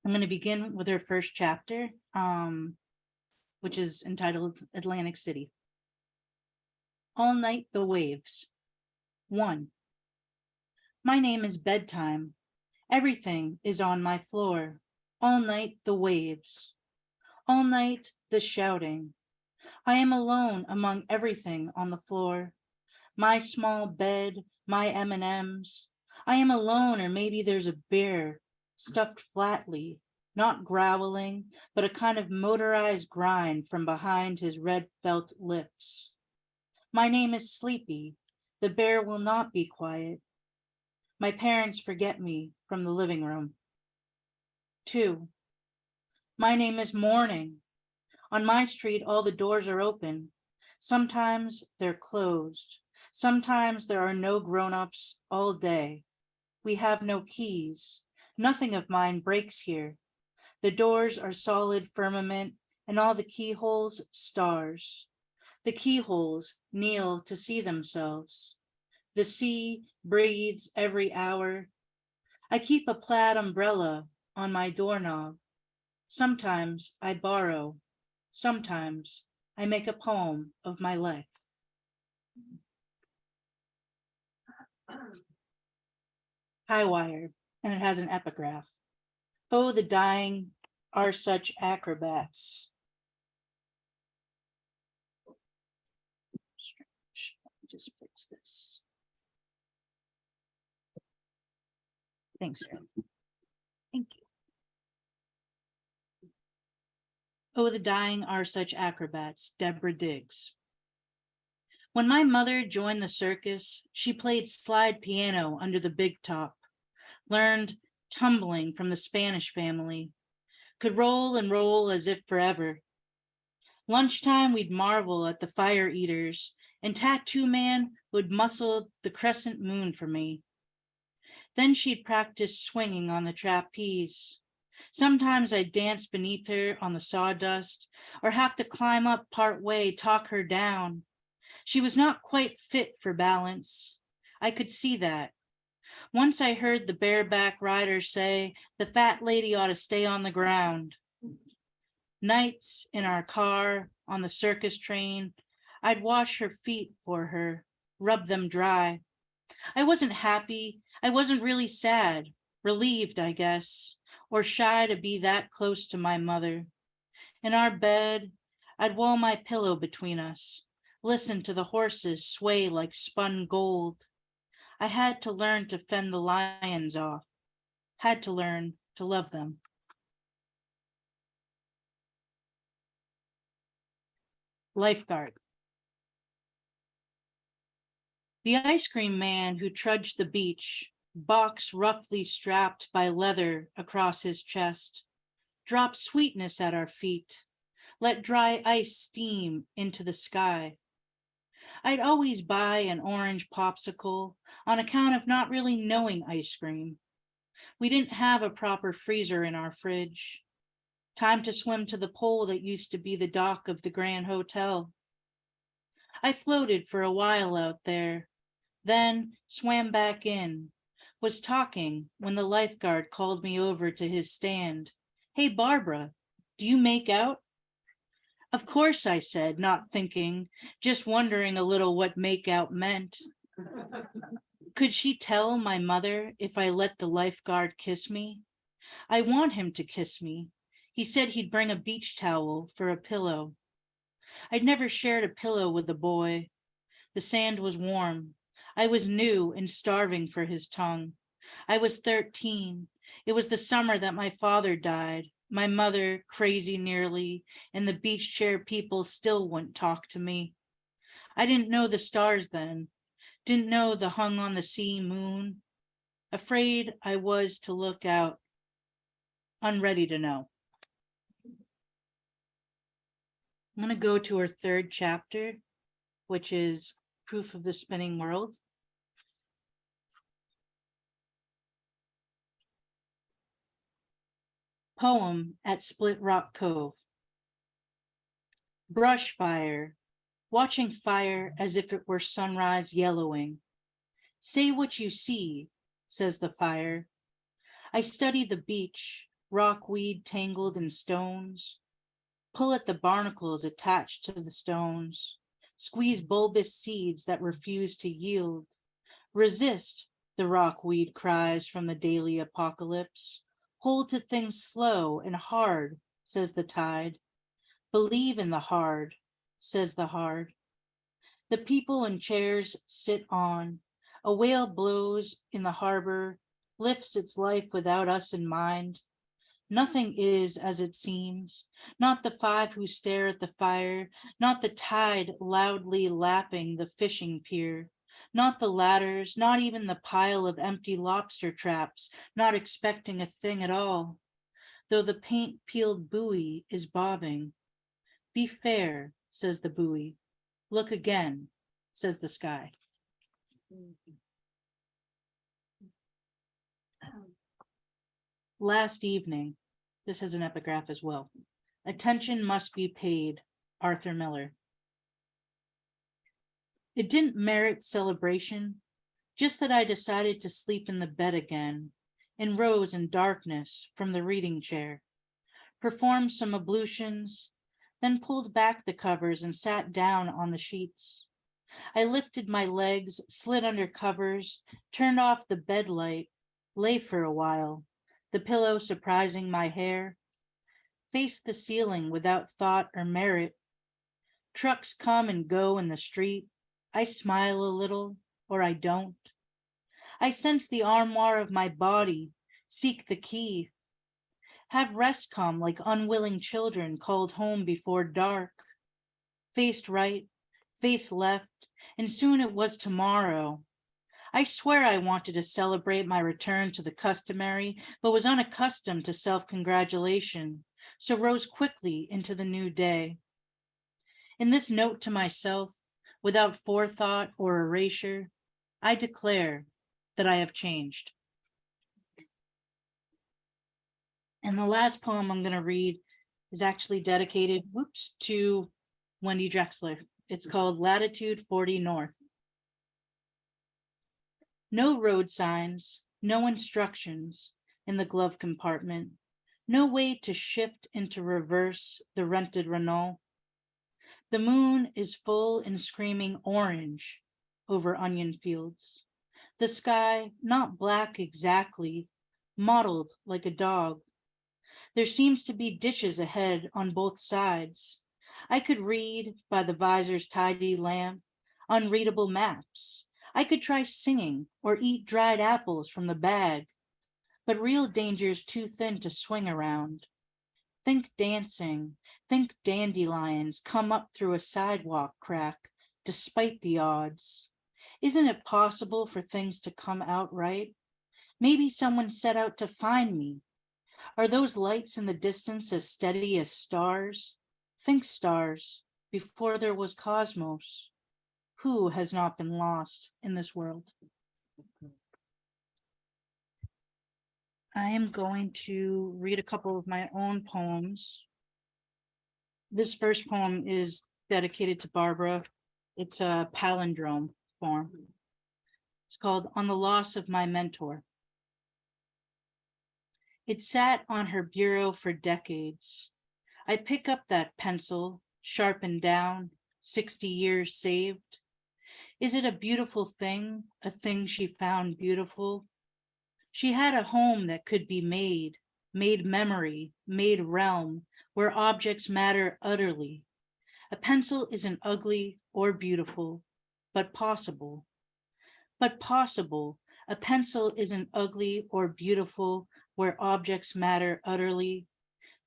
I'm going to begin with her first chapter, which is entitled Atlantic City. All night the waves. 1. My name is bedtime. Everything is on my floor. All night the waves. All night, the shouting. I am alone among everything on the floor. My small bed, my M&Ms. I am alone, or maybe there's a bear stuffed flatly, not growling, but a kind of motorized grind from behind his red felt lips. My name is Sleepy. The bear will not be quiet. My parents forget me from the living room. 2. My name is Morning. On my street, all the doors are open. Sometimes they're closed. Sometimes there are no grown-ups all day. We have no keys. Nothing of mine breaks here. The doors are solid firmament, and all the keyholes stars. The keyholes kneel to see themselves. The sea breathes every hour. I keep a plaid umbrella on my doorknob. Sometimes I borrow. Sometimes I make a poem of my life. High wire, and it has an epigraph. Oh, the dying are such acrobats. Strange. Let me just fix this. Thanks. Thank you. Oh, the dying are such acrobats. Deborah Diggs. When my mother joined the circus, she played slide piano under the big top, learned tumbling from the Spanish family, could roll and roll as if forever. Lunchtime, we'd marvel at the fire eaters, and Tattoo Man would muscle the crescent moon for me. Then she'd practice swinging on the trapeze. Sometimes I'd dance beneath her on the sawdust, or have to climb up part way, talk her down. She was not quite fit for balance. I could see that. Once I heard the bareback rider say, the fat lady ought to stay on the ground. Nights in our car, on the circus train, I'd wash her feet for her, rub them dry. I wasn't happy. I wasn't really sad, relieved, I guess, or shy to be that close to my mother. In our bed, I'd wall my pillow between us, listen to the horses sway like spun gold. I had to learn to fend the lions off, had to learn to love them. Lifeguard. The ice cream man who trudged the beach, box roughly strapped by leather across his chest, dropped sweetness at our feet, let dry ice steam into the sky. I'd always buy an orange popsicle on account of not really knowing ice cream. We didn't have a proper freezer in our fridge. Time to swim to the pole that used to be the dock of the Grand Hotel. I floated for a while out there, then swam back in, was talking when the lifeguard called me over to his stand. Hey, Barbara, do you make out? Of course, I said, not thinking, just wondering a little what make out meant. Could she tell my mother if I let the lifeguard kiss me? I want him to kiss me. He said he'd bring a beach towel for a pillow. I'd never shared a pillow with a boy. The sand was warm. I was new and starving for his tongue. I was 13. It was the summer that my father died. My mother, crazy nearly, and the beach chair people still wouldn't talk to me. I didn't know the stars then, didn't know the hung on the sea moon. Afraid I was to look out, unready to know. I'm going to go to our third chapter, which is Proof of the Spinning World. Poem at Split Rock Cove. Brush fire, watching fire as if it were sunrise yellowing. Say what you see, says the fire. I study the beach, rockweed tangled in stones. Pull at the barnacles attached to the stones. Squeeze bulbous seeds that refuse to yield. Resist, the rockweed cries from the daily apocalypse. Hold to things slow and hard, says the tide. Believe in the hard, says the hard. The people in chairs sit on. A whale blows in the harbor, lifts its life without us in mind. Nothing is as it seems, not the five who stare at the fire, not the tide loudly lapping the fishing pier, not the ladders, not even the pile of empty lobster traps, not expecting a thing at all, though the paint-peeled buoy is bobbing. Be fair, says the buoy. Look again, says the sky. Last evening, this has an epigraph as well. Attention must be paid, Arthur Miller. It didn't merit celebration, just that I decided to sleep in the bed again and rose in darkness from the reading chair, performed some ablutions, then pulled back the covers and sat down on the sheets. I lifted my legs, slid under covers, turned off the bed light, lay for a while, the pillow surprising my hair, faced the ceiling without thought or merit. Trucks come and go in the street. I smile a little, or I don't. I sense the armoire of my body, seek the key. Have rest come like unwilling children called home before dark. Faced right, faced left, and soon it was tomorrow. I swear I wanted to celebrate my return to the customary, but was unaccustomed to self-congratulation, so rose quickly into the new day. In this note to myself, without forethought or erasure, I declare that I have changed. And the last poem I'm going to read is actually dedicated, to Wendy Drexler. It's called Latitude 40 North. No road signs, no instructions in the glove compartment, no way to shift into reverse the rented Renault. The moon is full and screaming orange over onion fields. The sky, not black exactly, mottled like a dog. There seems to be ditches ahead on both sides. I could read by the visor's tidy lamp, unreadable maps. I could try singing or eat dried apples from the bag, but real danger's too thin to swing around. Think dancing, think dandelions come up through a sidewalk crack, despite the odds. Isn't it possible for things to come out right? Maybe someone set out to find me. Are those lights in the distance as steady as stars? Think stars, before there was cosmos. Who has not been lost in this world? I am going to read a couple of my own poems. This first poem is dedicated to Barbara. It's a palindrome form. It's called On the Loss of My Mentor. It sat on her bureau for decades. I pick up that pencil, sharpened down, 60 years saved. Is it a beautiful thing, a thing she found beautiful? She had a home that could be made memory, made realm, where objects matter utterly. A pencil isn't ugly or beautiful, but possible. But possible, a pencil isn't ugly or beautiful, where objects matter utterly.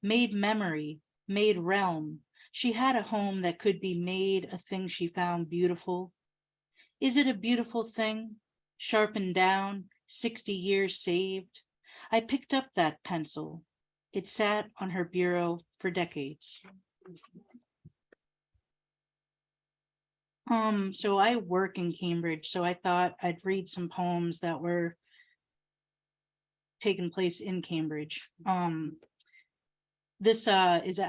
Made memory, made realm. She had a home that could be made a thing she found beautiful. Is it a beautiful thing? Sharpened down, 60 years saved. I picked up that pencil. It sat on her bureau for decades. So I work in Cambridge, so I thought I'd read some poems that were taking place in Cambridge. This is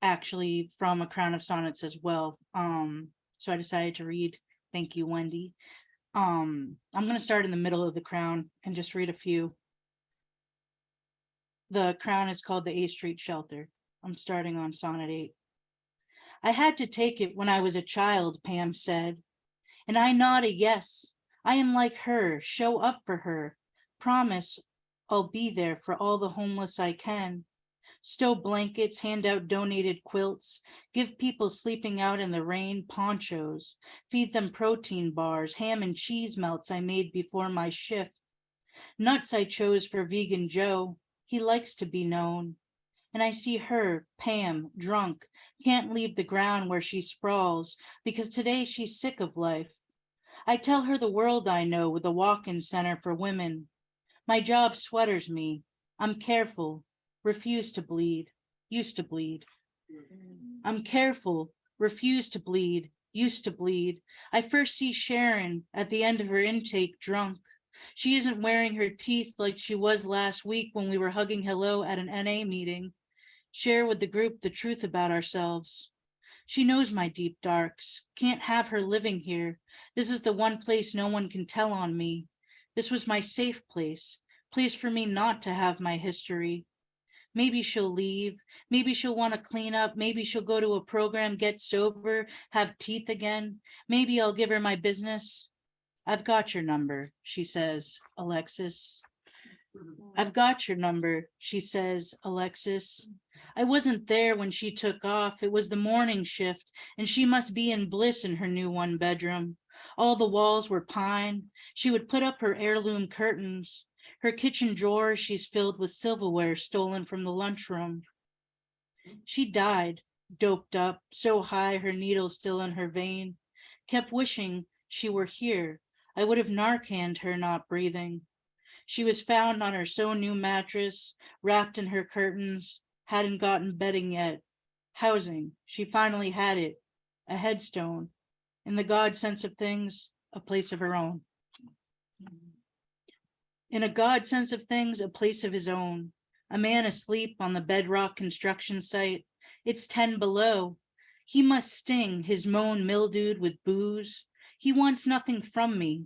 actually from A Crown of Sonnets as well. So I decided to read. Thank you, Wendy. I'm going to start in the middle of The Crown and just read a few. The Crown is called the A Street Shelter. I'm starting on Sonnet 8. I had to take it when I was a child, Pam said, and I nod a yes. I am like her, show up for her, promise I'll be there for all the homeless I can. stow blankets, hand out donated quilts, give people sleeping out in the rain ponchos, feed them protein bars, ham and cheese melts I made before my shift. Nuts I chose for vegan Joe, he likes to be known. And I see her, Pam, drunk, can't leave the ground where she sprawls, because today she's sick of life. I tell her the world I know with a walk-in center for women. My job sweaters me. I'm careful, refuse to bleed, used to bleed. I'm careful, refuse to bleed, used to bleed. I first see Sharon at the end of her intake drunk. She isn't wearing her teeth like she was last week when we were hugging hello at an NA meeting. Share with the group the truth about ourselves. She knows my deep darks, can't have her living here. This is the one place no one can tell on me. This was my safe place for me not to have my history. Maybe she'll leave, maybe she'll want to clean up, maybe she'll go to a program, get sober, have teeth again. Maybe I'll give her my business. I've got your number, she says, Alexis. I've got your number, she says, Alexis. I wasn't there when she took off. It was the morning shift, and she must be in bliss in her new one bedroom. All the walls were pine. She would put up her heirloom curtains. Her kitchen drawers she's filled with silverware stolen from the lunchroom. She died, doped up, so high her needle still in her vein. Kept wishing she were here. I would have Narcaned her not breathing. She was found on her so-new mattress, wrapped in her curtains, hadn't gotten bedding yet. Housing, she finally had it. A headstone. In the God sense of things, a place of her own. In a God sense of things, a place of his own. A man asleep on the bedrock construction site. It's 10 below. He must sting, his moan mildewed with booze. He wants nothing from me.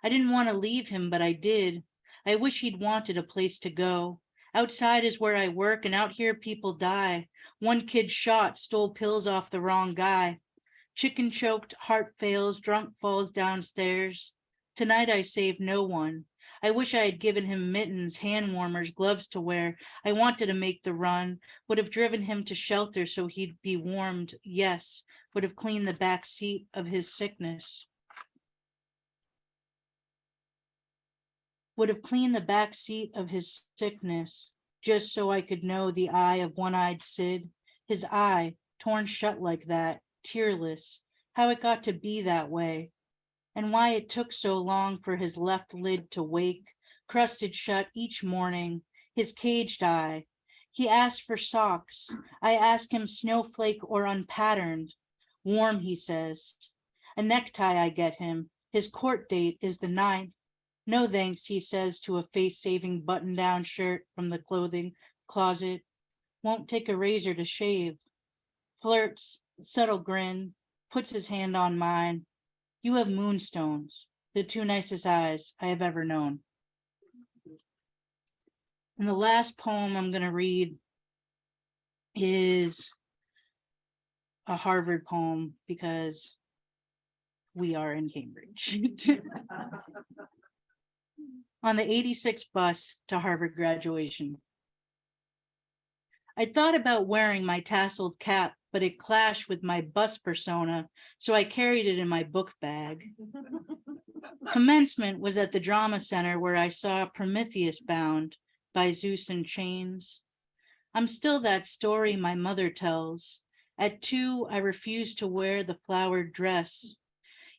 I didn't want to leave him, but I did. I wish he'd wanted a place to go. Outside is where I work, and out here people die. One kid shot, stole pills off the wrong guy. Chicken choked, heart fails, drunk falls downstairs. Tonight I saved no one. I wish I had given him mittens, hand warmers, gloves to wear. I wanted to make the run, would have driven him to shelter so he'd be warmed, yes, would have cleaned the back seat of his sickness. Would have cleaned the back seat of his sickness, just so I could know the eye of one-eyed Sid, his eye torn shut like that, tearless, how it got to be that way, and why it took so long for his left lid to wake, crusted shut each morning, his caged eye. He asked for socks. I ask him snowflake or unpatterned. Warm, he says. A necktie I get him. His court date is the 9th. No thanks, he says to a face-saving button-down shirt from the clothing closet. Won't take a razor to shave. Flirts, subtle grin, puts his hand on mine. You have moonstones, the 2 nicest eyes I have ever known. And the last poem I'm going to read is a Harvard poem because we are in Cambridge. On the 86 bus to Harvard graduation. I thought about wearing my tasseled cap, but it clashed with my bus persona, so I carried it in my book bag. Commencement was at the Drama Center where I saw Prometheus Bound by Zeus in Chains. I'm still that story my mother tells. At 2, I refused to wear the flowered dress.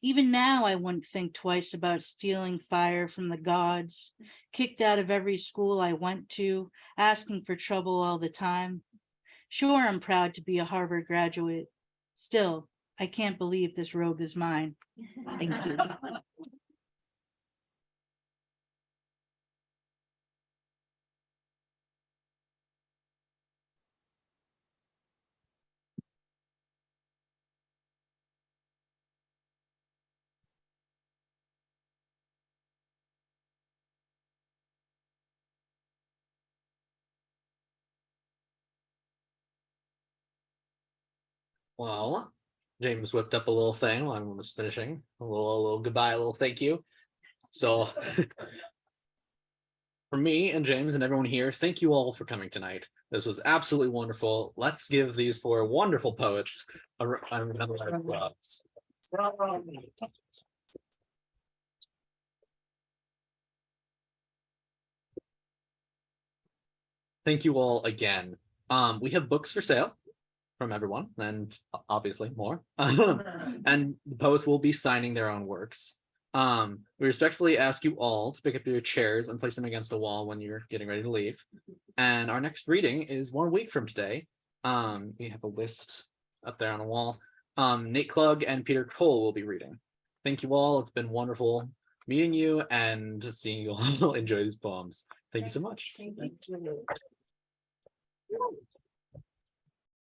Even now, I wouldn't think twice about stealing fire from the gods, kicked out of every school I went to, asking for trouble all the time. Sure, I'm proud to be a Harvard graduate. Still, I can't believe this robe is mine. Thank you. Well, James whipped up a little thing while I was finishing. A little goodbye, a little thank you. So For me and James and everyone here, thank you all for coming tonight. This was absolutely wonderful. Let's give these four wonderful poets another round of applause. Thank you all again. We have books for sale from everyone, and obviously more. And the poets will be signing their own works. We respectfully ask you all to pick up your chairs and place them against a wall when you're getting ready to leave. And our next reading is 1 week from today. We have a list up there on the wall. Nate Klug and Peter Cole will be reading. Thank you all. It's been wonderful meeting you and just seeing you all enjoy these poems. Thank you so much.